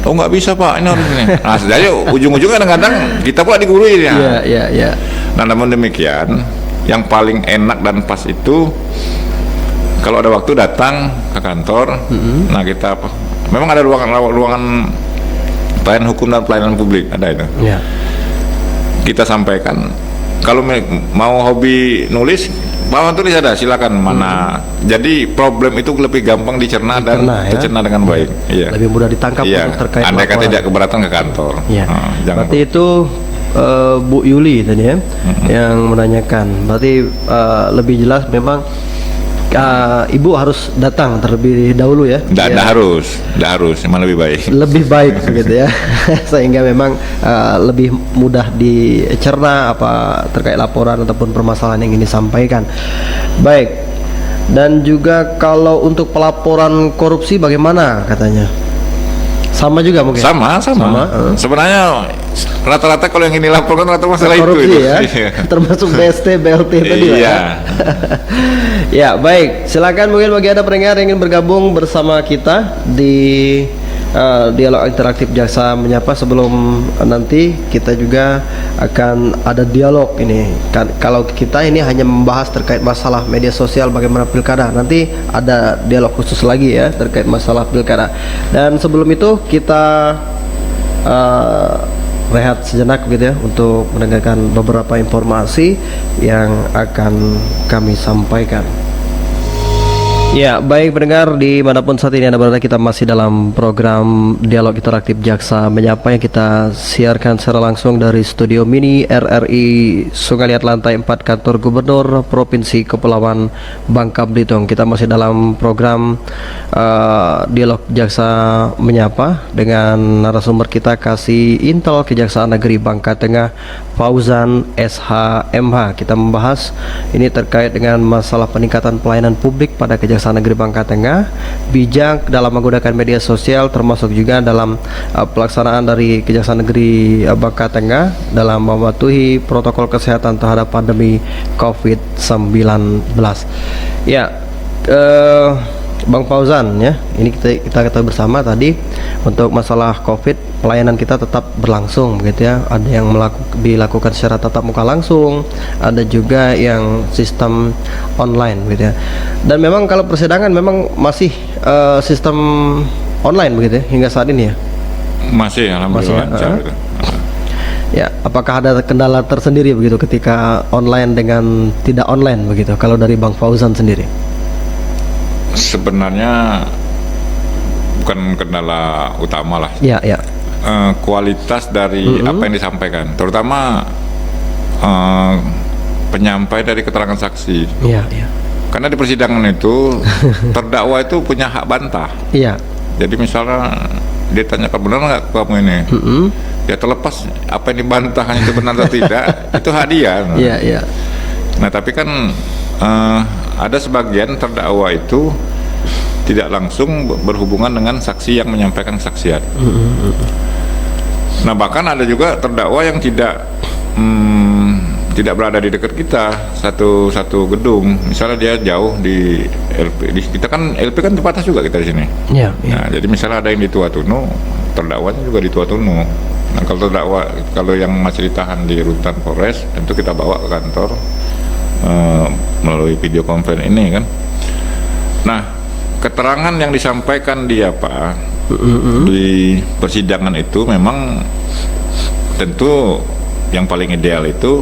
Oh, nggak bisa Pak, ini harus ini. Nah, jadi ujung-ujungnya kadang-kadang kita pula digurui ya. Iya. Nah, namun demikian, yang paling enak dan pas itu kalau ada waktu datang ke kantor. Nah, kita memang ada ruangan pelayanan hukum dan pelayanan publik, ada itu. Iya. Kita sampaikan, kalau mau hobi nulis, bawa tulis ada, silakan mana. Jadi problem itu lebih gampang dicerna dan tercerna dengan baik. Iya. Lebih mudah ditangkap untuk terkait andai kata laporan. tidak keberatan ke kantor. Iya. Jangan. Berarti itu Bu Yuli tadi ya yang menanyakan. Berarti lebih jelas memang Ibu harus datang terlebih dahulu ya. Tidak harus, memang lebih baik. Lebih baik begitu ya. Sehingga memang lebih mudah dicerna apa terkait laporan ataupun permasalahan yang ingin disampaikan. Baik. Dan juga kalau untuk pelaporan korupsi bagaimana katanya? Sama juga mungkin. Sama. Sebenarnya rata-rata kalau yang ini laporkan rata masalah korupsi itu. Ya. Termasuk BST, BLT tadi lah ya. Ya, baik. Silakan mungkin bagi Anda pendengar yang ingin bergabung bersama kita di dialog interaktif Jaksa Menyapa. Sebelum nanti kita juga akan ada dialog ini. Kalau kita ini hanya membahas terkait masalah media sosial bagaimana pilkada, nanti ada dialog khusus lagi ya terkait masalah pilkada. Dan sebelum itu kita rehat sejenak gitu ya untuk mendengarkan beberapa informasi yang akan kami sampaikan. Ya, baik pendengar dimanapun saat ini Anda berada, kita masih dalam program Dialog Interaktif Jaksa Menyapa yang kita siarkan secara langsung dari studio mini RRI Sungai Liat Lantai 4 Kantor Gubernur Provinsi Kepulauan Bangka Belitung. Kita masih dalam program Dialog Jaksa Menyapa dengan narasumber kita Kasih Intel Kejaksaan Negeri Bangka Tengah Fauzan SHMH. Kita membahas ini terkait dengan masalah peningkatan pelayanan publik pada Kejaksaan Negeri Bangka Tengah, bijak dalam menggunakan media sosial, termasuk juga dalam pelaksanaan dari Kejaksaan Negeri Bangka Tengah dalam mematuhi protokol kesehatan terhadap pandemi COVID-19. Ya, Bang Fauzan ya, ini kita ketahui bersama tadi untuk masalah COVID pelayanan kita tetap berlangsung begitu ya. Ada yang dilakukan secara tatap muka langsung, ada juga yang sistem online gitu ya. Dan memang kalau persidangan memang masih sistem online begitu ya hingga saat ini ya. Masih alhamdulillah lancar gitu. Ya, apakah ada kendala tersendiri begitu ketika online dengan tidak online begitu kalau dari Bang Fauzan sendiri? Sebenarnya bukan kendala utama lah. Ya, ya. Kualitas dari apa yang disampaikan, terutama penyampai dari keterangan saksi. Iya, iya. Karena di persidangan itu terdakwa itu punya hak bantah. Iya. Jadi misalnya dia tanya, benar nggak kamu ini? Ya terlepas apa yang dibantahnya itu benar atau tidak, itu hak dia. Iya, iya. Nah tapi kan ada sebagian terdakwa itu tidak langsung berhubungan dengan saksi yang menyampaikan kesaksian. Nah bahkan ada juga terdakwa yang tidak berada di dekat kita satu gedung. Misalnya dia jauh di LP. Kita kan LP kan terbatas juga kita di sini. Iya. Nah jadi misalnya ada yang di Tuatunu, terdakwanya juga di Tuatunu. Nah kalau yang masih ditahan di rutan Polres, tentu kita bawa ke kantor melalui video conference ini kan. Nah keterangan yang disampaikan di di persidangan itu memang tentu yang paling ideal itu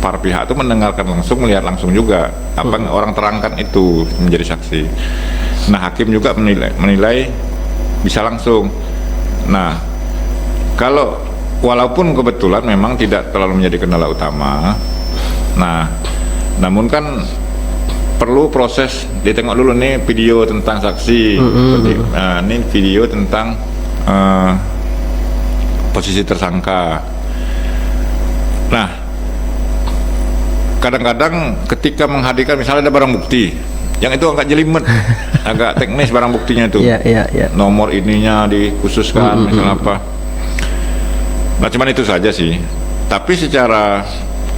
para pihak itu mendengarkan langsung, melihat langsung juga apa yang orang terangkan itu menjadi saksi. Nah hakim juga menilai bisa langsung. Nah kalau walaupun kebetulan memang tidak terlalu menjadi kendala utama, nah namun kan perlu proses ditengok dulu nih video tentang saksi, ini video tentang posisi tersangka. Nah kadang-kadang ketika menghadirkan misalnya ada barang bukti yang itu agak jelimet, agak teknis barang buktinya itu, nomor ininya dikhususkan misalnya apa. Nah cuman itu saja sih, tapi secara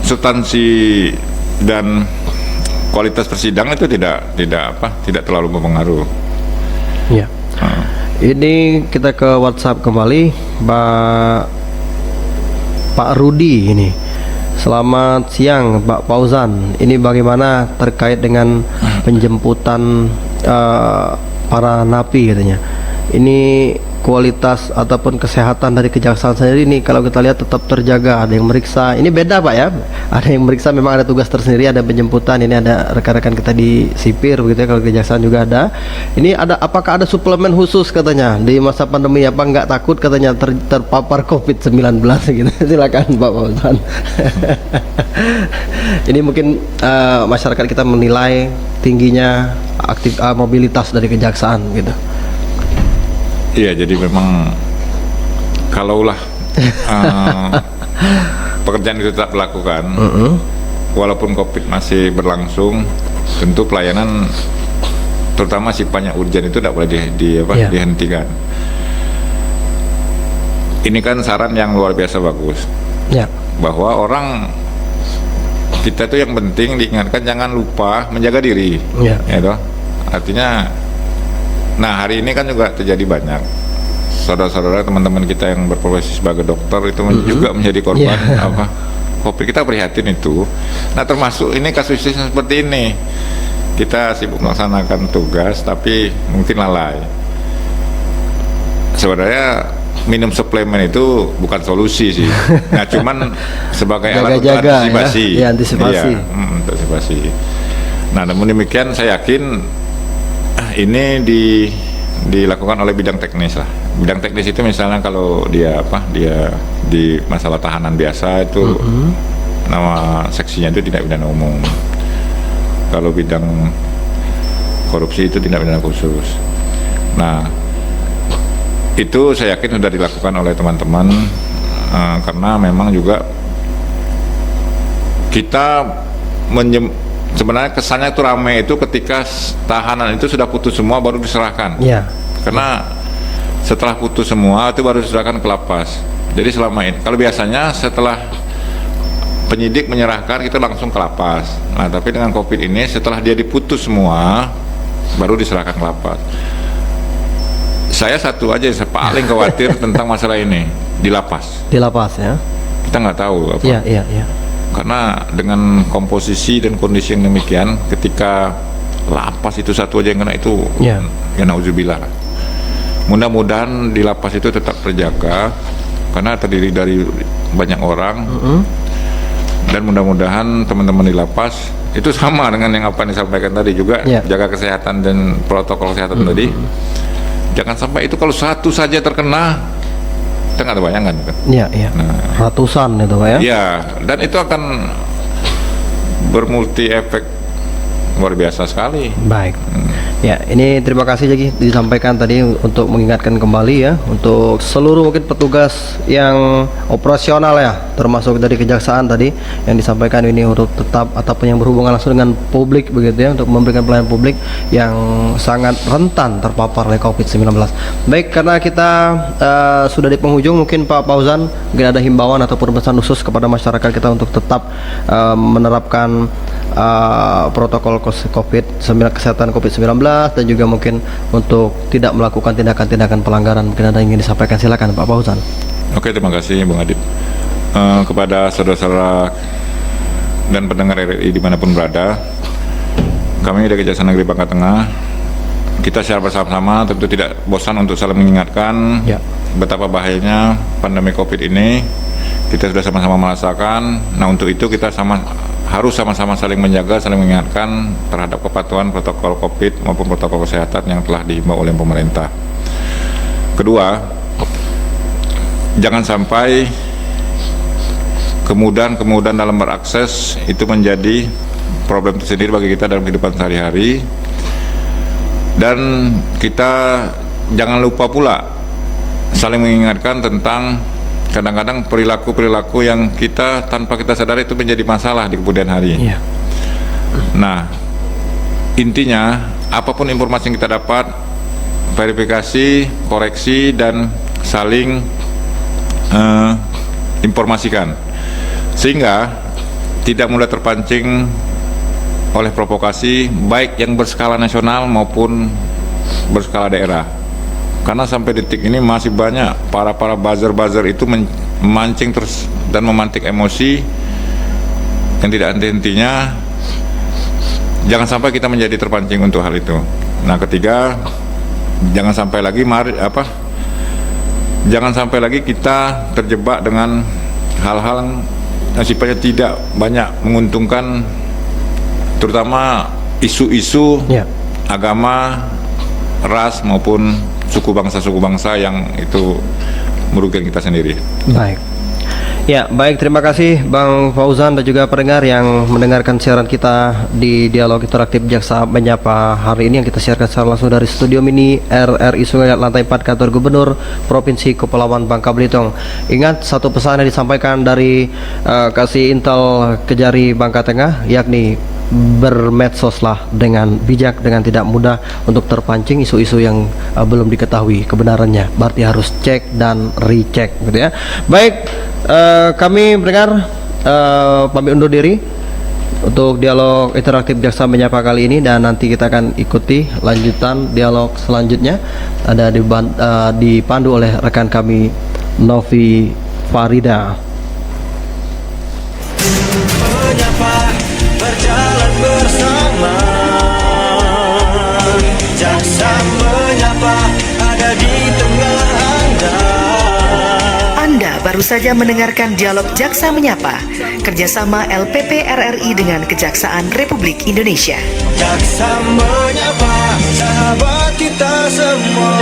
substansi dan kualitas persidangan itu tidak terlalu berpengaruh. Ya. Ini kita ke WhatsApp kembali, Pak Rudi ini. Selamat siang Pak Fauzan. Ini bagaimana terkait dengan penjemputan para napi katanya. Ini kualitas ataupun kesehatan dari kejaksaan sendiri ini kalau kita lihat tetap terjaga. Ada yang meriksa, ini beda Pak ya, ada yang meriksa memang ada tugas tersendiri, ada penjemputan, ini ada rekan-rekan kita di sipir begitu ya, kalau kejaksaan juga ada. Ini ada, apakah ada suplemen khusus katanya di masa pandemi, apa nggak takut katanya terpapar COVID-19 gitu. Silakan Pak Fauzan. Ini mungkin masyarakat kita menilai tingginya mobilitas dari kejaksaan gitu. Iya, jadi memang kalaulah pekerjaan itu tetap dilakukan, walaupun COVID masih berlangsung, tentu pelayanan terutama sifatnya urgen itu tidak boleh dihentikan. Ini kan saran yang luar biasa bagus, bahwa orang kita itu yang penting diingatkan jangan lupa menjaga diri, ya toh. Artinya, nah hari ini kan juga terjadi banyak saudara-saudara teman-teman kita yang berprofesi sebagai dokter itu juga menjadi korban COVID. Kita prihatin itu. Nah termasuk ini kasusnya seperti ini, kita sibuk melaksanakan tugas tapi mungkin lalai. Sebenarnya minum suplemen itu bukan solusi sih. Nah cuman sebagai alat untuk antisipasi. Ya, antisipasi. Iya, antisipasi. Nah namun demikian saya yakin ini dilakukan oleh bidang teknis lah. Bidang teknis itu misalnya kalau dia di masalah tahanan biasa itu nama seksinya itu tindak pidana umum. Kalau bidang korupsi itu tindak pidana khusus. Nah itu saya yakin sudah dilakukan oleh teman-teman karena memang juga kita sebenarnya kesannya itu ramai itu ketika tahanan itu sudah putus semua baru diserahkan. Karena setelah putus semua itu baru diserahkan ke lapas. Jadi selama ini, kalau biasanya setelah penyidik menyerahkan kita langsung ke lapas. Nah tapi dengan COVID ini setelah dia diputus semua baru diserahkan ke lapas. Saya satu aja yang paling khawatir tentang masalah ini di lapas. Di lapas ya. Kita nggak tahu apa. Iya. Karena dengan komposisi dan kondisi yang demikian, ketika lapas itu satu aja yang kena itu, Ya. ya nauzubillah. Mudah-mudahan di lapas itu tetap terjaga, karena terdiri dari banyak orang. Dan mudah-mudahan teman-teman di lapas itu sama dengan yang apa yang disampaikan tadi juga, Ya. jaga kesehatan dan protokol kesehatan tadi. Jangan sampai itu kalau satu saja terkena, kita nggak ada bayangan kan. Iya. Nah, Ratusan itu Pak ya. ya, dan itu akan bermulti efek luar biasa sekali. Baik. Ya, ini terima kasih Jaki disampaikan tadi untuk mengingatkan kembali ya untuk seluruh mungkin petugas yang operasional ya, termasuk dari kejaksaan tadi yang disampaikan ini untuk tetap ataupun yang berhubungan langsung dengan publik begitu ya, untuk memberikan pelayanan publik yang sangat rentan terpapar oleh COVID-19. Baik, karena kita sudah di penghujung, mungkin Pak Fauzan mungkin ada himbauan ataupun pesan khusus kepada masyarakat kita untuk tetap menerapkan protokol kesehatan COVID-19 dan juga mungkin untuk tidak melakukan tindakan-tindakan pelanggaran. Mungkin ada yang ingin disampaikan, silakan Pak Fauzan. Oke, terima kasih Bung Adit. Kepada saudara-saudara dan pendengar RRI dimanapun berada, kami dari Kejaksaan Negeri Bangka Tengah, kita secara bersama-sama tentu tidak bosan untuk saling mengingatkan betapa bahayanya pandemi COVID ini. Kita sudah sama-sama merasakan. Nah, untuk itu kita harus sama-sama saling menjaga, saling mengingatkan terhadap kepatuhan protokol COVID maupun protokol kesehatan yang telah dihimbau oleh pemerintah. Kedua, jangan sampai kemudahan dalam berakses itu menjadi problem tersendiri bagi kita dalam kehidupan sehari-hari. Dan kita jangan lupa pula saling mengingatkan tentang kadang-kadang perilaku-perilaku yang kita tanpa kita sadari itu menjadi masalah di kemudian hari. Nah, intinya apapun informasi yang kita dapat, verifikasi, koreksi, dan saling informasikan, sehingga tidak mudah terpancing oleh provokasi baik yang berskala nasional maupun berskala daerah. Karena sampai detik ini masih banyak para buzzer itu memancing terus dan memantik emosi yang tidak henti-hentinya. Jangan sampai kita menjadi terpancing untuk hal itu. Nah, ketiga, jangan sampai lagi kita terjebak dengan hal-hal yang sifatnya tidak banyak menguntungkan, terutama isu-isu agama, ras maupun suku bangsa yang itu merugikan kita sendiri. Baik. Ya, baik, terima kasih Bang Fauzan dan juga pendengar yang mendengarkan siaran kita di Dialog Interaktif Jaksa Menyapa hari ini yang kita siarkan secara langsung dari studio mini RRI Sungai Lantai 4 Kantor Gubernur Provinsi Kepulauan Bangka Belitung. Ingat satu pesan yang disampaikan dari Kasih Intel Kejari Bangka Tengah, yakni bermedsoslah dengan bijak, dengan tidak mudah untuk terpancing isu-isu yang belum diketahui kebenarannya. Berarti harus cek dan recheck gitu ya. Baik, kami mendengar pamit undur diri untuk dialog interaktif Jaksa Menyapa kali ini, dan nanti kita akan ikuti lanjutan dialog selanjutnya. Ada dipandu oleh rekan kami Novi Farida. Menyapa, berjalan bersama. Jaksa Menyapa ada di tengah Anda. Anda baru saja mendengarkan dialog Jaksa Menyapa, kerjasama LPP RRI dengan Kejaksaan Republik Indonesia. Jaksa Menyapa, sahabat kita semua.